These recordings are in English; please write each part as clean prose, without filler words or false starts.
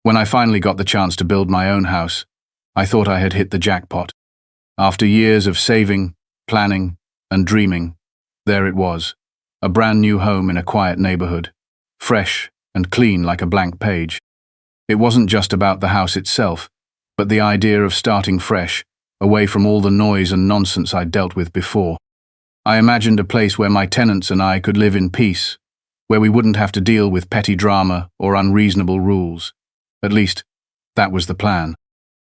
When I finally got the chance to build my own house, I thought I had hit the jackpot. After years of saving, planning, and dreaming, there it was, a brand new home in a quiet neighborhood, fresh and clean like a blank page. It wasn't just about the house itself, but the idea of starting fresh, away from all the noise and nonsense I'd dealt with before. I imagined a place where my tenants and I could live in peace, where we wouldn't have to deal with petty drama or unreasonable rules. At least, that was the plan.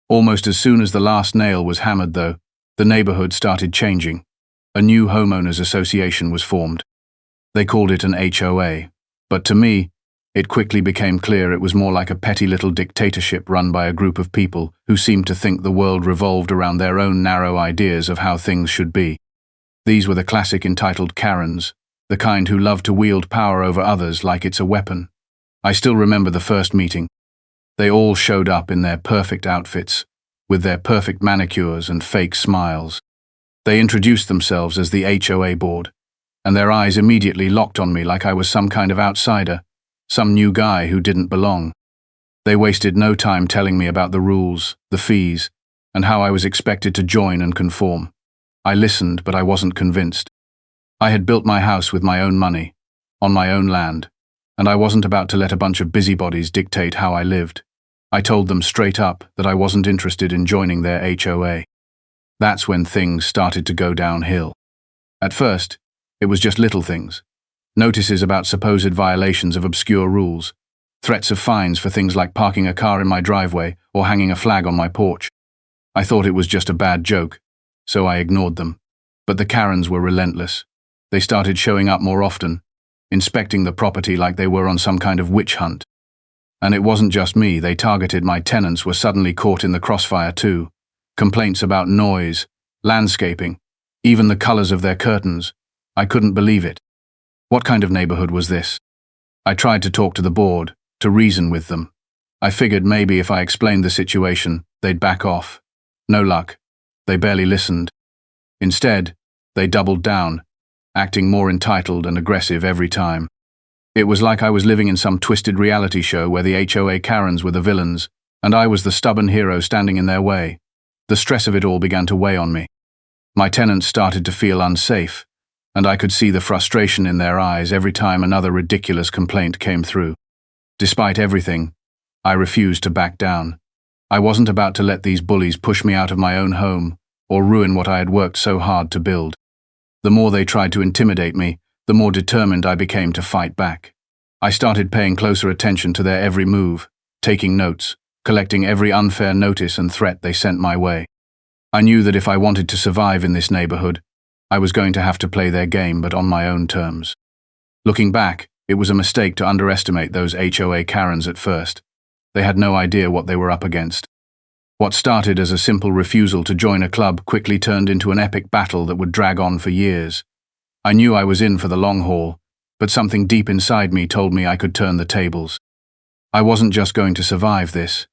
Almost as soon as the last nail was hammered, though, the neighborhood started changing. A new homeowners association was formed. They called it an HOA, but to me, it quickly became clear it was more like a petty little dictatorship run by a group of people who seemed to think the world revolved around their own narrow ideas of how things should be. These were the classic entitled Karens, the kind who loved to wield power over others like it's a weapon. I still remember the first meeting. They all showed up in their perfect outfits, with their perfect manicures and fake smiles. They introduced themselves as the HOA board, and their eyes immediately locked on me like I was some kind of outsider, some new guy who didn't belong. They wasted no time telling me about the rules, the fees, and how I was expected to join and conform. I listened, but I wasn't convinced. I had built my house with my own money, on my own land, and I wasn't about to let a bunch of busybodies dictate how I lived. I told them straight up that I wasn't interested in joining their HOA. That's when things started to go downhill. At first, it was just little things. Notices about supposed violations of obscure rules, threats of fines for things like parking a car in my driveway or hanging a flag on my porch. I thought it was just a bad joke, so I ignored them. But the Karens were relentless. They started showing up more often, inspecting the property like they were on some kind of witch hunt. And it wasn't just me, they targeted my tenants were suddenly caught in the crossfire too. Complaints about noise, landscaping, even the colors of their curtains. I couldn't believe it. What kind of neighborhood was this? I tried to talk to the board, to reason with them. I figured maybe if I explained the situation, they'd back off. No luck. They barely listened. Instead, they doubled down, acting more entitled and aggressive every time. It was like I was living in some twisted reality show where the HOA Karens were the villains, and I was the stubborn hero standing in their way. The stress of it all began to weigh on me. My tenants started to feel unsafe, and I could see the frustration in their eyes every time another ridiculous complaint came through. Despite everything, I refused to back down. I wasn't about to let these bullies push me out of my own home or ruin what I had worked so hard to build. The more they tried to intimidate me, the more determined I became to fight back. I started paying closer attention to their every move, taking notes, collecting every unfair notice and threat they sent my way. I knew that if I wanted to survive in this neighborhood, I was going to have to play their game, but on my own terms. Looking back, it was a mistake to underestimate those HOA Karens at first. They had no idea what they were up against. What started as a simple refusal to join a club quickly turned into an epic battle that would drag on for years. I knew I was in for the long haul, but something deep inside me told me I could turn the tables. I wasn't just going to survive this.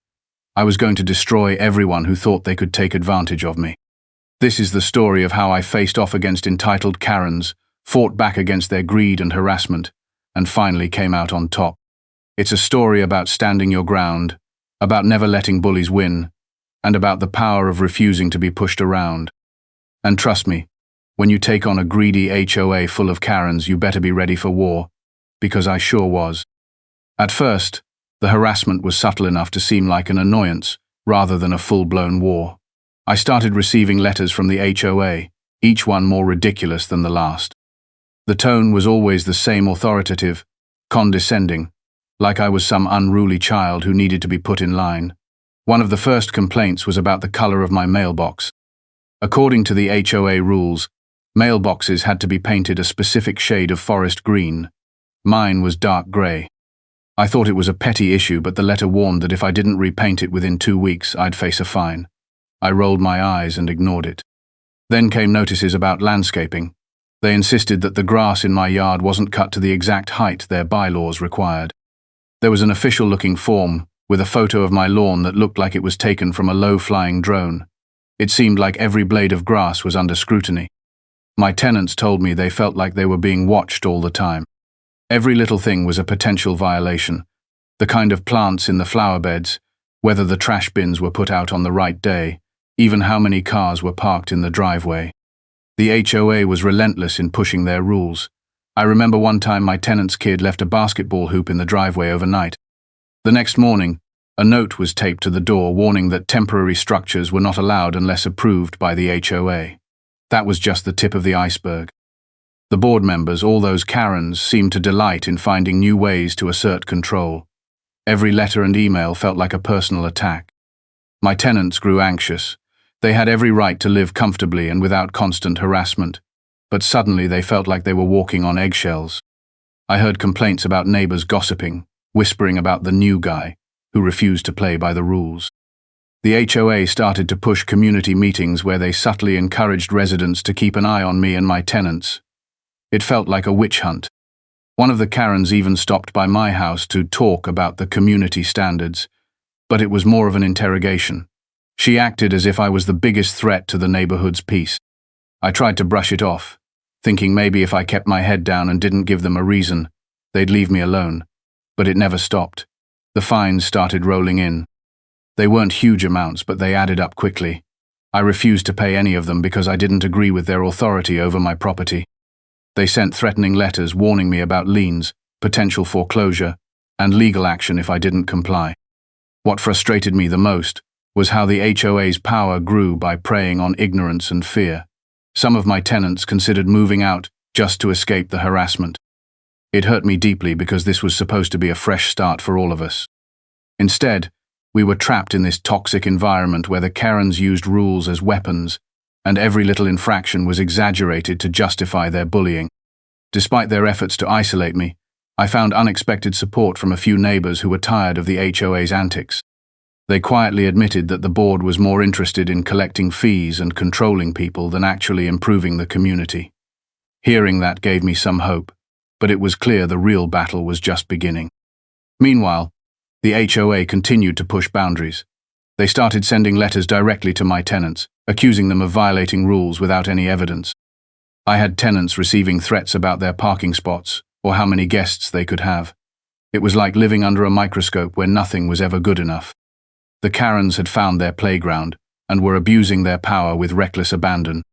I was going to destroy everyone who thought they could take advantage of me. This is the story of how I faced off against entitled Karens, fought back against their greed and harassment, and finally came out on top. It's a story about standing your ground, about never letting bullies win, and about the power of refusing to be pushed around. And trust me, when you take on a greedy HOA full of Karens, you better be ready for war, because I sure was. At first, the harassment was subtle enough to seem like an annoyance, rather than a full-blown war. I started receiving letters from the HOA, each one more ridiculous than the last. The tone was always the same, authoritative, condescending, like I was some unruly child who needed to be put in line. One of the first complaints was about the color of my mailbox. According to the HOA rules, mailboxes had to be painted a specific shade of forest green. Mine was dark gray. I thought it was a petty issue, but the letter warned that if I didn't repaint it within 2 weeks, I'd face a fine. I rolled my eyes and ignored it. Then came notices about landscaping. They insisted that the grass in my yard wasn't cut to the exact height their bylaws required. There was an official-looking form with a photo of my lawn that looked like it was taken from a low-flying drone. It seemed like every blade of grass was under scrutiny. My tenants told me they felt like they were being watched all the time. Every little thing was a potential violation. The kind of plants in the flower beds, whether the trash bins were put out on the right day, even how many cars were parked in the driveway. The HOA was relentless in pushing their rules. I remember one time my tenant's kid left a basketball hoop in the driveway overnight. The next morning, a note was taped to the door warning that temporary structures were not allowed unless approved by the HOA. That was just the tip of the iceberg. The board members, all those Karens, seemed to delight in finding new ways to assert control. Every letter and email felt like a personal attack. My tenants grew anxious. They had every right to live comfortably and without constant harassment, but suddenly they felt like they were walking on eggshells. I heard complaints about neighbors gossiping, whispering about the new guy, who refused to play by the rules. The HOA started to push community meetings where they subtly encouraged residents to keep an eye on me and my tenants. It felt like a witch hunt. One of the Karens even stopped by my house to talk about the community standards, but it was more of an interrogation. She acted as if I was the biggest threat to the neighborhood's peace. I tried to brush it off, thinking maybe if I kept my head down and didn't give them a reason, they'd leave me alone. But it never stopped. The fines started rolling in. They weren't huge amounts, but they added up quickly. I refused to pay any of them because I didn't agree with their authority over my property. They sent threatening letters warning me about liens, potential foreclosure, and legal action if I didn't comply. What frustrated me the most was how the HOA's power grew by preying on ignorance and fear. Some of my tenants considered moving out just to escape the harassment. It hurt me deeply because this was supposed to be a fresh start for all of us. Instead, we were trapped in this toxic environment where the Karens used rules as weapons, and every little infraction was exaggerated to justify their bullying. Despite their efforts to isolate me, I found unexpected support from a few neighbors who were tired of the HOA's antics. They quietly admitted that the board was more interested in collecting fees and controlling people than actually improving the community. Hearing that gave me some hope, but it was clear the real battle was just beginning. Meanwhile, the HOA continued to push boundaries. They started sending letters directly to my tenants, accusing them of violating rules without any evidence. I had tenants receiving threats about their parking spots or how many guests they could have. It was like living under a microscope where nothing was ever good enough. The Karens had found their playground and were abusing their power with reckless abandon.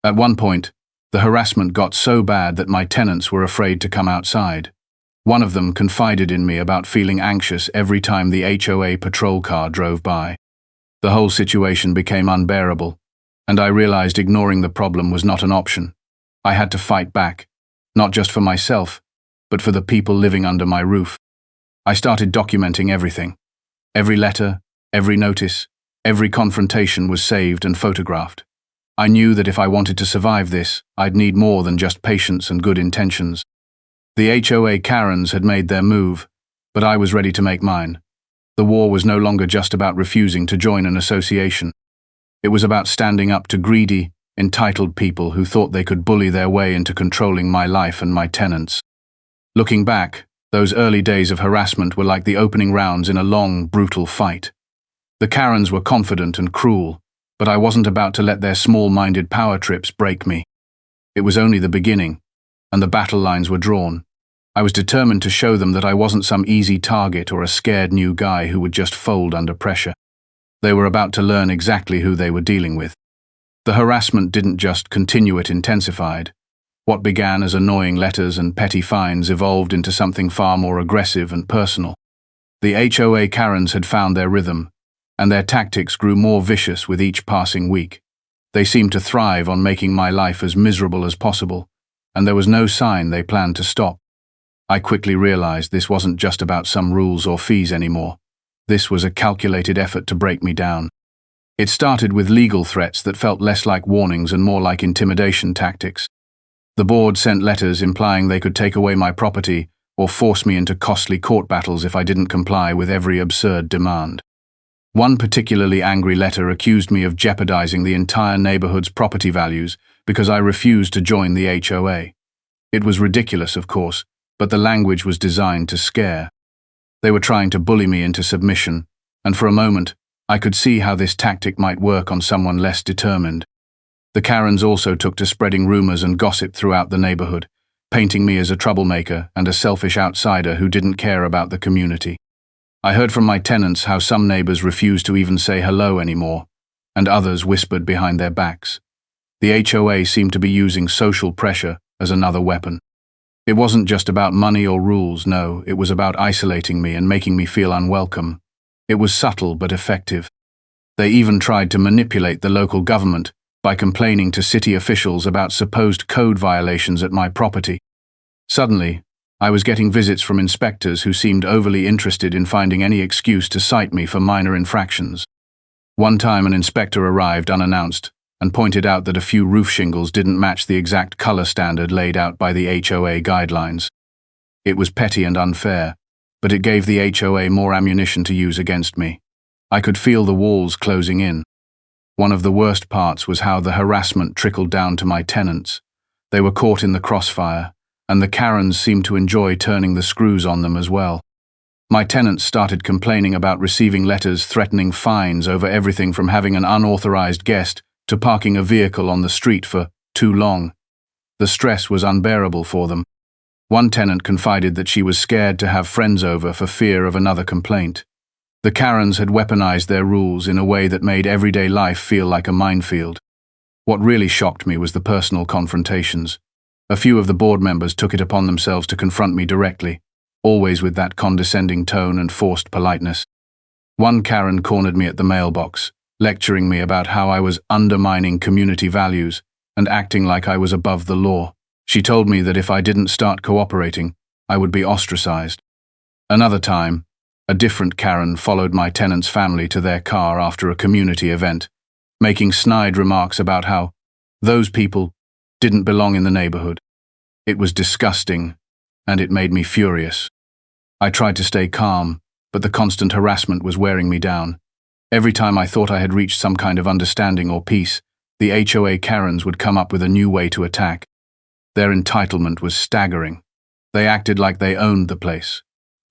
At one point, the harassment got so bad that my tenants were afraid to come outside. One of them confided in me about feeling anxious every time the HOA patrol car drove by. The whole situation became unbearable, and I realized ignoring the problem was not an option. I had to fight back, not just for myself, but for the people living under my roof. I started documenting everything. Every letter, every notice, every confrontation was saved and photographed. I knew that if I wanted to survive this, I'd need more than just patience and good intentions. The HOA Karens had made their move, but I was ready to make mine. The war was no longer just about refusing to join an association. It was about standing up to greedy, entitled people who thought they could bully their way into controlling my life and my tenants. Looking back, those early days of harassment were like the opening rounds in a long, brutal fight. The Karens were confident and cruel, but I wasn't about to let their small-minded power trips break me. It was only the beginning, and the battle lines were drawn. I was determined to show them that I wasn't some easy target or a scared new guy who would just fold under pressure. They were about to learn exactly who they were dealing with. The harassment didn't just continue, it intensified. What began as annoying letters and petty fines evolved into something far more aggressive and personal. The HOA Karens had found their rhythm, and their tactics grew more vicious with each passing week. They seemed to thrive on making my life as miserable as possible, and there was no sign they planned to stop. I quickly realized this wasn't just about some rules or fees anymore. This was a calculated effort to break me down. It started with legal threats that felt less like warnings and more like intimidation tactics. The board sent letters implying they could take away my property or force me into costly court battles if I didn't comply with every absurd demand. One particularly angry letter accused me of jeopardizing the entire neighborhood's property values because I refused to join the HOA. It was ridiculous, of course, but the language was designed to scare. They were trying to bully me into submission, and for a moment, I could see how this tactic might work on someone less determined. The Karens also took to spreading rumors and gossip throughout the neighborhood, painting me as a troublemaker and a selfish outsider who didn't care about the community. I heard from my tenants how some neighbors refused to even say hello anymore, and others whispered behind their backs. The HOA seemed to be using social pressure as another weapon. It wasn't just about money or rules, no, it was about isolating me and making me feel unwelcome. It was subtle but effective. They even tried to manipulate the local government by complaining to city officials about supposed code violations at my property. Suddenly, I was getting visits from inspectors who seemed overly interested in finding any excuse to cite me for minor infractions. One time an inspector arrived unannounced and pointed out that a few roof shingles didn't match the exact color standard laid out by the HOA guidelines. It was petty and unfair, but it gave the HOA more ammunition to use against me. I could feel the walls closing in. One of the worst parts was how the harassment trickled down to my tenants. They were caught in the crossfire, and the Karens seemed to enjoy turning the screws on them as well. My tenants started complaining about receiving letters threatening fines over everything from having an unauthorized guest to parking a vehicle on the street for too long. The stress was unbearable for them. One tenant confided that she was scared to have friends over for fear of another complaint. The Karens had weaponized their rules in a way that made everyday life feel like a minefield. What really shocked me was the personal confrontations. A few of the board members took it upon themselves to confront me directly, always with that condescending tone and forced politeness. One Karen cornered me at the mailbox, lecturing me about how I was undermining community values and acting like I was above the law. She told me that if I didn't start cooperating, I would be ostracized. Another time, a different Karen followed my tenant's family to their car after a community event, making snide remarks about how those people didn't belong in the neighborhood. It was disgusting, and it made me furious. I tried to stay calm, but the constant harassment was wearing me down. Every time I thought I had reached some kind of understanding or peace, the HOA Karens would come up with a new way to attack. Their entitlement was staggering. They acted like they owned the place,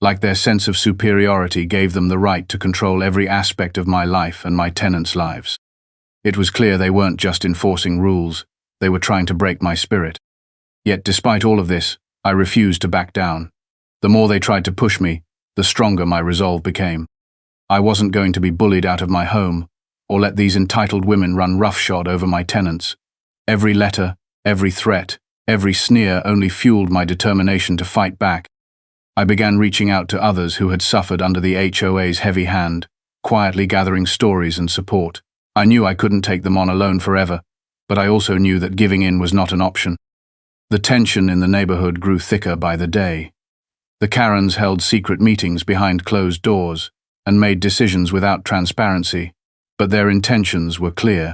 like their sense of superiority gave them the right to control every aspect of my life and my tenants' lives. It was clear they weren't just enforcing rules, they were trying to break my spirit. Yet despite all of this, I refused to back down. The more they tried to push me, the stronger my resolve became. I wasn't going to be bullied out of my home, or let these entitled women run roughshod over my tenants. Every letter, every threat, every sneer only fueled my determination to fight back. I began reaching out to others who had suffered under the HOA's heavy hand, quietly gathering stories and support. I knew I couldn't take them on alone forever, but I also knew that giving in was not an option. The tension in the neighborhood grew thicker by the day. The Karens held secret meetings behind closed doors and made decisions without transparency, but their intentions were clear.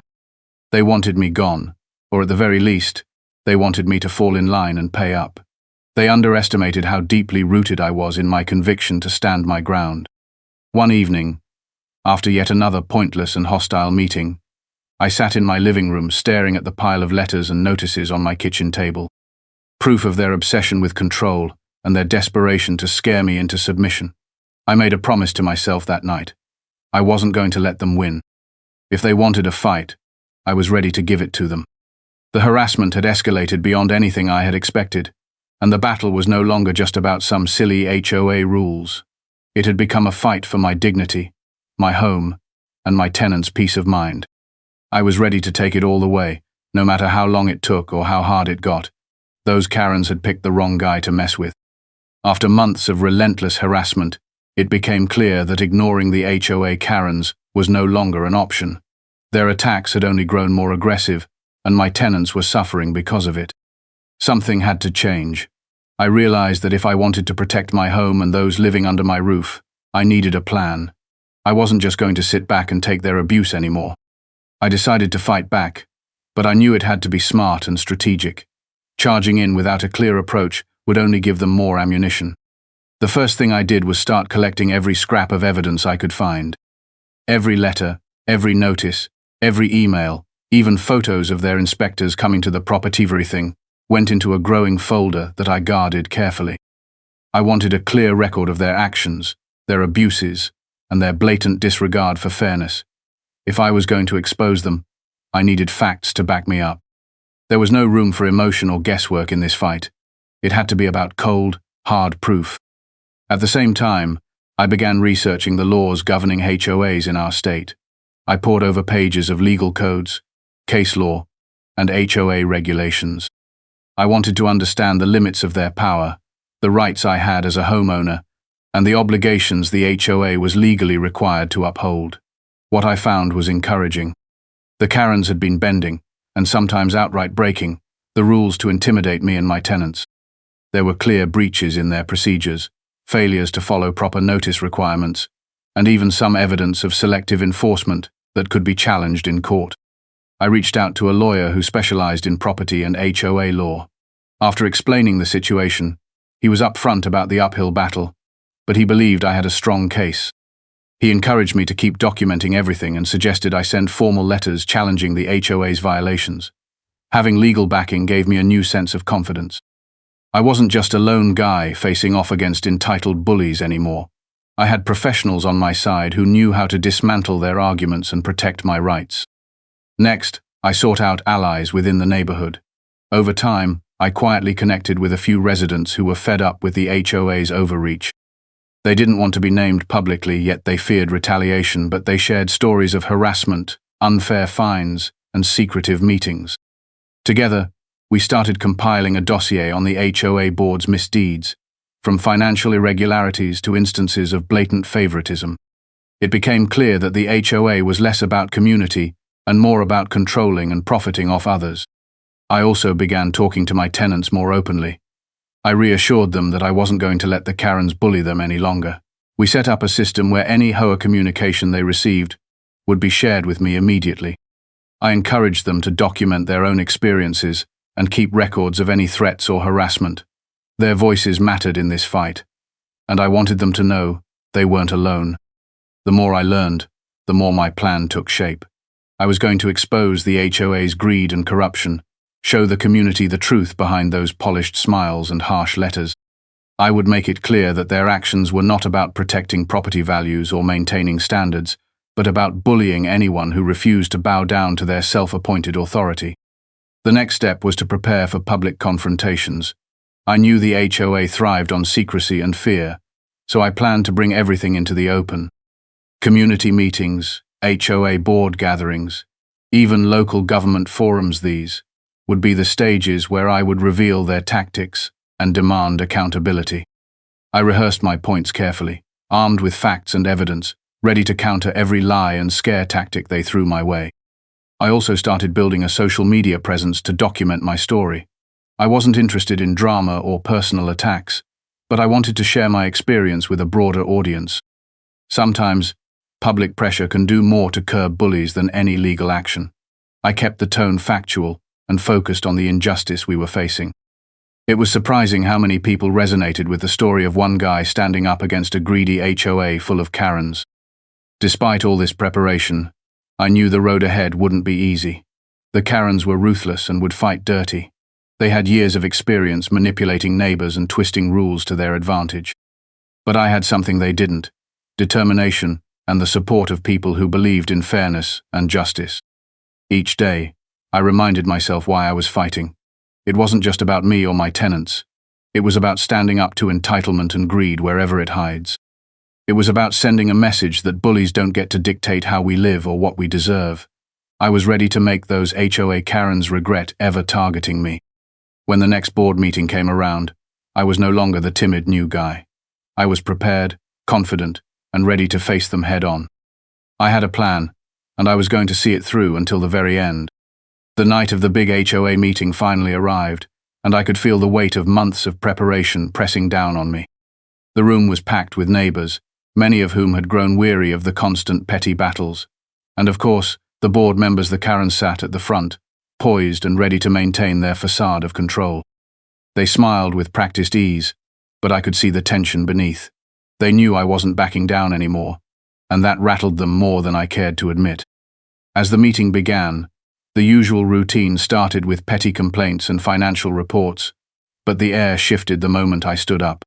They wanted me gone, or at the very least, they wanted me to fall in line and pay up. They underestimated how deeply rooted I was in my conviction to stand my ground. One evening, after yet another pointless and hostile meeting, I sat in my living room staring at the pile of letters and notices on my kitchen table, proof of their obsession with control and their desperation to scare me into submission. I made a promise to myself that night. I wasn't going to let them win. If they wanted a fight, I was ready to give it to them. The harassment had escalated beyond anything I had expected, and the battle was no longer just about some silly HOA rules. It had become a fight for my dignity, my home, and my tenants' peace of mind. I was ready to take it all the way, no matter how long it took or how hard it got. Those Karens had picked the wrong guy to mess with. After months of relentless harassment, it became clear that ignoring the HOA Karens was no longer an option. Their attacks had only grown more aggressive, and my tenants were suffering because of it. Something had to change. I realized that if I wanted to protect my home and those living under my roof, I needed a plan. I wasn't just going to sit back and take their abuse anymore. I decided to fight back, but I knew it had to be smart and strategic. Charging in without a clear approach would only give them more ammunition. The first thing I did was start collecting every scrap of evidence I could find. Every letter, every notice, every email, even photos of their inspectors coming to the property, everything went into a growing folder that I guarded carefully. I wanted a clear record of their actions, their abuses, and their blatant disregard for fairness. If I was going to expose them, I needed facts to back me up. There was no room for emotion or guesswork in this fight. It had to be about cold, hard proof. At the same time, I began researching the laws governing HOAs in our state. I pored over pages of legal codes, case law, and HOA regulations. I wanted to understand the limits of their power, the rights I had as a homeowner, and the obligations the HOA was legally required to uphold. What I found was encouraging. The Karens had been bending, and sometimes outright breaking, the rules to intimidate me and my tenants. There were clear breaches in their procedures, failures to follow proper notice requirements, and even some evidence of selective enforcement that could be challenged in court. I reached out to a lawyer who specialized in property and HOA law. After explaining the situation, he was upfront about the uphill battle, but he believed I had a strong case. He encouraged me to keep documenting everything and suggested I send formal letters challenging the HOA's violations. Having legal backing gave me a new sense of confidence. I wasn't just a lone guy facing off against entitled bullies anymore. I had professionals on my side who knew how to dismantle their arguments and protect my rights. Next, I sought out allies within the neighborhood. Over time, I quietly connected with a few residents who were fed up with the HOA's overreach. They didn't want to be named publicly, yet they feared retaliation, but they shared stories of harassment, unfair fines, and secretive meetings. Together, we started compiling a dossier on the HOA board's misdeeds, from financial irregularities to instances of blatant favoritism. It became clear that the HOA was less about community and more about controlling and profiting off others. I also began talking to my tenants more openly. I reassured them that I wasn't going to let the Karens bully them any longer. We set up a system where any HOA communication they received would be shared with me immediately. I encouraged them to document their own experiences and keep records of any threats or harassment. Their voices mattered in this fight, and I wanted them to know they weren't alone. The more I learned, the more my plan took shape. I was going to expose the HOA's greed and corruption, show the community the truth behind those polished smiles and harsh letters. I would make it clear that their actions were not about protecting property values or maintaining standards, but about bullying anyone who refused to bow down to their self-appointed authority. The next step was to prepare for public confrontations. I knew the HOA thrived on secrecy and fear, so I planned to bring everything into the open. Community meetings, HOA board gatherings, even local government forums, these would be the stages where I would reveal their tactics and demand accountability. I rehearsed my points carefully, armed with facts and evidence, ready to counter every lie and scare tactic they threw my way. I also started building a social media presence to document my story. I wasn't interested in drama or personal attacks, but I wanted to share my experience with a broader audience. Sometimes, public pressure can do more to curb bullies than any legal action. I kept the tone factual and focused on the injustice we were facing. It was surprising how many people resonated with the story of one guy standing up against a greedy HOA full of Karens. Despite all this preparation, I knew the road ahead wouldn't be easy. The Karens were ruthless and would fight dirty. They had years of experience manipulating neighbors and twisting rules to their advantage. But I had something they didn't: determination and the support of people who believed in fairness and justice. Each day, I reminded myself why I was fighting. It wasn't just about me or my tenants. It was about standing up to entitlement and greed wherever it hides. It was about sending a message that bullies don't get to dictate how we live or what we deserve. I was ready to make those HOA Karens regret ever targeting me. When the next board meeting came around, I was no longer the timid new guy. I was prepared, confident, and ready to face them head on. I had a plan, and I was going to see it through until the very end. The night of the big HOA meeting finally arrived, and I could feel the weight of months of preparation pressing down on me. The room was packed with neighbors, many of whom had grown weary of the constant petty battles. And of course, the board members. The Karens sat at the front, poised and ready to maintain their facade of control. They smiled with practiced ease, but I could see the tension beneath. They knew I wasn't backing down anymore, and that rattled them more than I cared to admit. As the meeting began, the usual routine started with petty complaints and financial reports, but the air shifted the moment I stood up.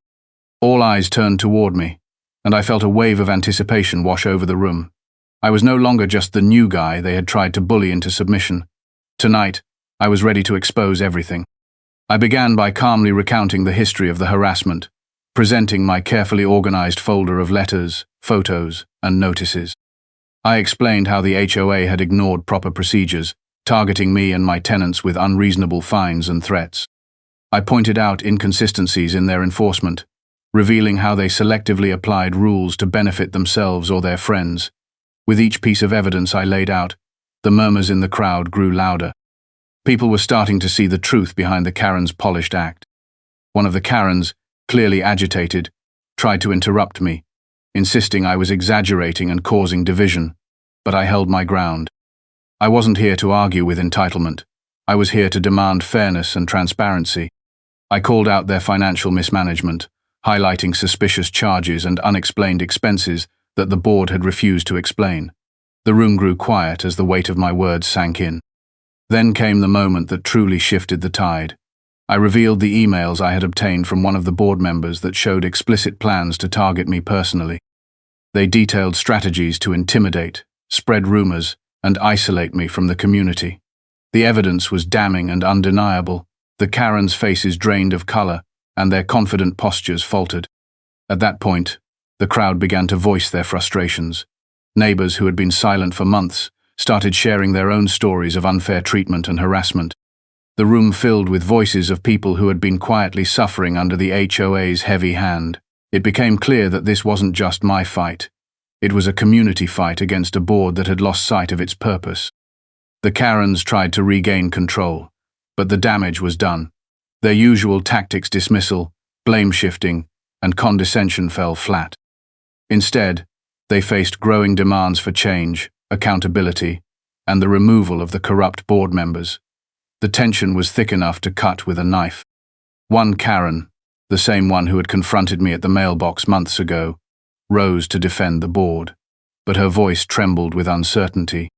All eyes turned toward me, and I felt a wave of anticipation wash over the room. I was no longer just the new guy they had tried to bully into submission. Tonight, I was ready to expose everything. I began by calmly recounting the history of the harassment, presenting my carefully organized folder of letters, photos, and notices. I explained how the HOA had ignored proper procedures, targeting me and my tenants with unreasonable fines and threats. I pointed out inconsistencies in their enforcement, revealing how they selectively applied rules to benefit themselves or their friends. With each piece of evidence I laid out, the murmurs in the crowd grew louder. People were starting to see the truth behind the Karens' polished act. One of the Karens, clearly agitated, tried to interrupt me, insisting I was exaggerating and causing division, but I held my ground. I wasn't here to argue with entitlement. I was here to demand fairness and transparency. I called out their financial mismanagement, highlighting suspicious charges and unexplained expenses that the board had refused to explain. The room grew quiet as the weight of my words sank in. Then came the moment that truly shifted the tide. I revealed the emails I had obtained from one of the board members that showed explicit plans to target me personally. They detailed strategies to intimidate, spread rumors, and isolate me from the community. The evidence was damning and undeniable. The Karens' faces drained of color, and their confident postures faltered. At that point, the crowd began to voice their frustrations. Neighbors who had been silent for months started sharing their own stories of unfair treatment and harassment. The room filled with voices of people who had been quietly suffering under the HOA's heavy hand. It became clear that this wasn't just my fight. It was a community fight against a board that had lost sight of its purpose. The Karens tried to regain control, but the damage was done. Their usual tactics, dismissal, blame shifting, and condescension, fell flat. Instead, they faced growing demands for change, accountability, and the removal of the corrupt board members. The tension was thick enough to cut with a knife. One Karen, the same one who had confronted me at the mailbox months ago, rose to defend the board, but her voice trembled with uncertainty.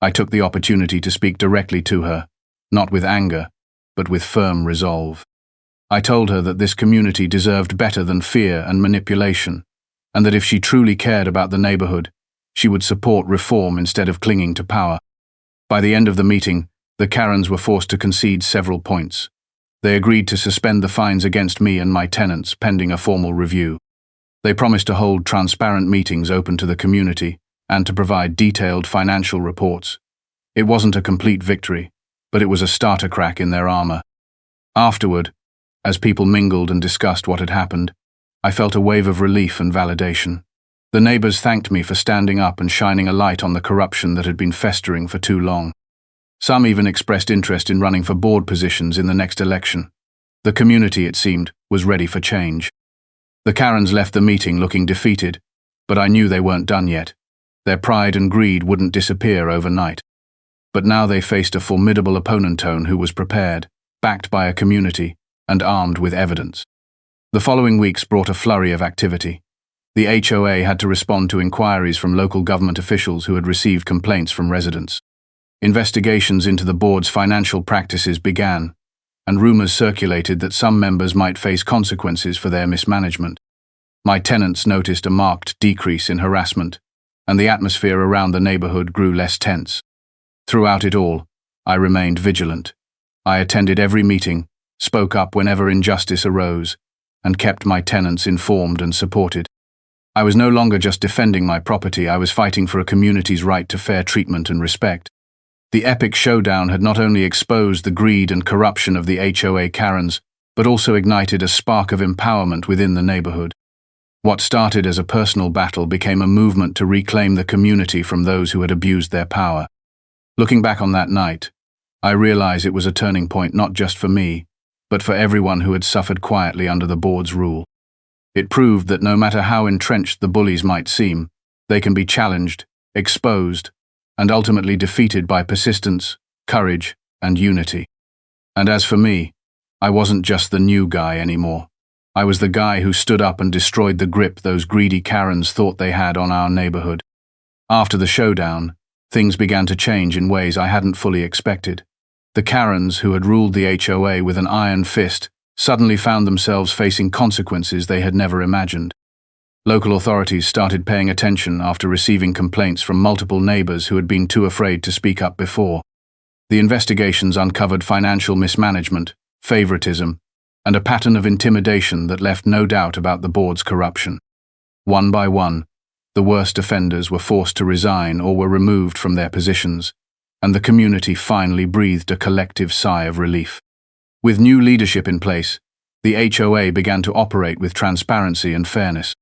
I took the opportunity to speak directly to her, not with anger, but with firm resolve. I told her that this community deserved better than fear and manipulation, and that if she truly cared about the neighborhood, she would support reform instead of clinging to power. By the end of the meeting, the Karens were forced to concede several points. They agreed to suspend the fines against me and my tenants pending a formal review. They promised to hold transparent meetings open to the community and to provide detailed financial reports. It wasn't a complete victory, but it was a starter crack in their armor. Afterward, as people mingled and discussed what had happened, I felt a wave of relief and validation. The neighbors thanked me for standing up and shining a light on the corruption that had been festering for too long. Some even expressed interest in running for board positions in the next election. The community, it seemed, was ready for change. The Karens left the meeting looking defeated, but I knew they weren't done yet. Their pride and greed wouldn't disappear overnight. But now they faced a formidable opponent who was prepared, backed by a community, and armed with evidence. The following weeks brought a flurry of activity. The HOA had to respond to inquiries from local government officials who had received complaints from residents. Investigations into the board's financial practices began, and rumors circulated that some members might face consequences for their mismanagement. My tenants noticed a marked decrease in harassment, and the atmosphere around the neighborhood grew less tense. Throughout it all, I remained vigilant. I attended every meeting, spoke up whenever injustice arose, and kept my tenants informed and supported. I was no longer just defending my property, I was fighting for a community's right to fair treatment and respect. The epic showdown had not only exposed the greed and corruption of the HOA Karens, but also ignited a spark of empowerment within the neighborhood. What started as a personal battle became a movement to reclaim the community from those who had abused their power. Looking back on that night, I realize it was a turning point not just for me, but for everyone who had suffered quietly under the board's rule. It proved that no matter how entrenched the bullies might seem, they can be challenged, exposed, and ultimately defeated by persistence, courage, and unity. And as for me, I wasn't just the new guy anymore. I was the guy who stood up and destroyed the grip those greedy Karens thought they had on our neighborhood. After the showdown, things began to change in ways I hadn't fully expected. The Karens, who had ruled the HOA with an iron fist, suddenly found themselves facing consequences they had never imagined. Local authorities started paying attention after receiving complaints from multiple neighbors who had been too afraid to speak up before. The investigations uncovered financial mismanagement, favoritism, and a pattern of intimidation that left no doubt about the board's corruption. One by one, the worst offenders were forced to resign or were removed from their positions, and the community finally breathed a collective sigh of relief. With new leadership in place, the HOA began to operate with transparency and fairness.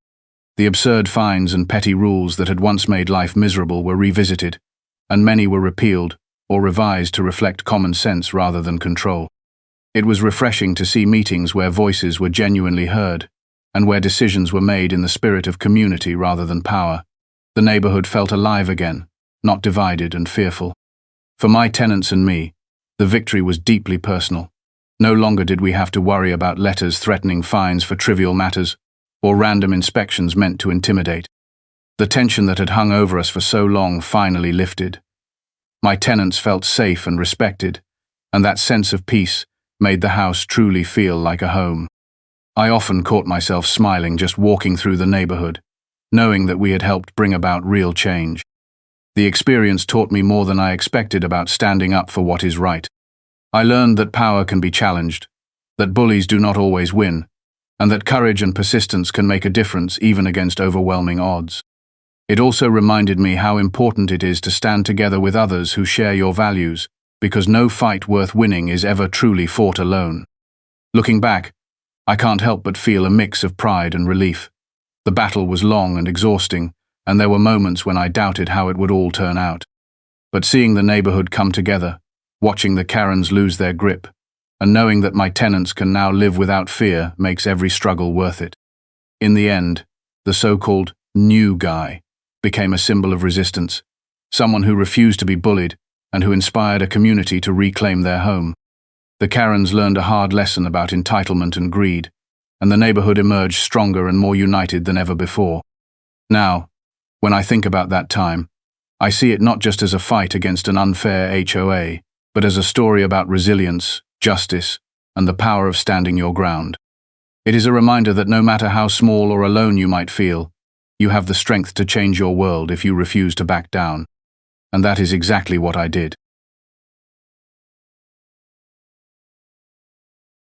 The absurd fines and petty rules that had once made life miserable were revisited, and many were repealed or revised to reflect common sense rather than control. It was refreshing to see meetings where voices were genuinely heard, and where decisions were made in the spirit of community rather than power. The neighborhood felt alive again, not divided and fearful. For my tenants and me, the victory was deeply personal. No longer did we have to worry about letters threatening fines for trivial matters, or random inspections meant to intimidate. The tension that had hung over us for so long finally lifted. My tenants felt safe and respected, and that sense of peace made the house truly feel like a home. I often caught myself smiling just walking through the neighborhood, knowing that we had helped bring about real change. The experience taught me more than I expected about standing up for what is right. I learned that power can be challenged, that bullies do not always win, and that courage and persistence can make a difference even against overwhelming odds. It also reminded me how important it is to stand together with others who share your values, because no fight worth winning is ever truly fought alone. Looking back, I can't help but feel a mix of pride and relief. The battle was long and exhausting, and there were moments when I doubted how it would all turn out. But seeing the neighborhood come together, watching the Karens lose their grip, and knowing that my tenants can now live without fear makes every struggle worth it. In the end, the so-called new guy became a symbol of resistance, someone who refused to be bullied and who inspired a community to reclaim their home. The Karens learned a hard lesson about entitlement and greed, and the neighborhood emerged stronger and more united than ever before. Now, when I think about that time, I see it not just as a fight against an unfair HOA, but as a story about resilience, justice, and the power of standing your ground. It is a reminder that no matter how small or alone you might feel, you have the strength to change your world if you refuse to back down. And that is exactly what I did.